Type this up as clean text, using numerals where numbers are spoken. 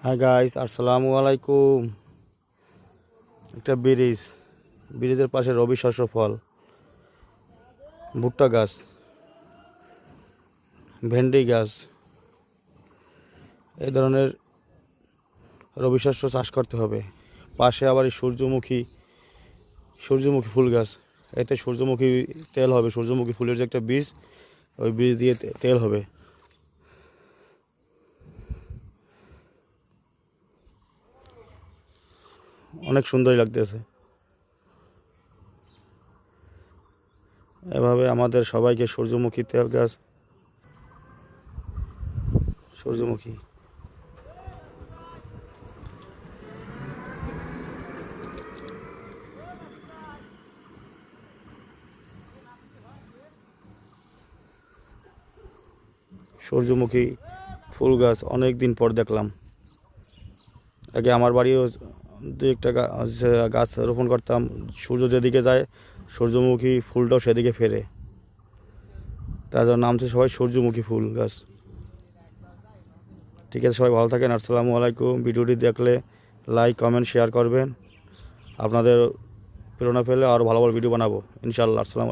Hi guys, আসসালামু আলাইকুম। একটা ব্রিজের পাশে রবি শস্য ফল, ভুট্টা গাছ, ভেন্ডি গাছ, এই ধরনের রবি শস্য চাষ করতে হবে। পাশে আবার এই সূর্যমুখী ফুল গাছ, এতে সূর্যমুখী তেল হবে। সূর্যমুখী ফুলের যে একটা বীজ, ওই বীজ দিয়ে তেল হবে। অনেক সুন্দরই লাগতেছে। এভাবে আমাদের সবাইকে সূর্যমুখী তেল গাছ, সূর্যমুখী সূর্যমুখী ফুল গাছ অনেক দিন পর দেখলাম। আগে আমার বাড়িও দু একটা গাছ রোপণ করতাম। সূর্য যেদিকে যায়, সূর্যমুখী ফুলটাও সেদিকে ফেরে। তার জন্য নামছে সবাই সূর্যমুখী ফুল গাছ। ঠিক আছে, সবাই ভালো থাকেন। আসসালামু আলাইকুম। ভিডিওটি দেখলে লাইক, কমেন্ট, শেয়ার করবেন। আপনাদের প্রেরণা পেলে আরও ভালো ভালো ভিডিও বানাবো ইনশাআল্লাহ। আসসালামু আলাইকুম।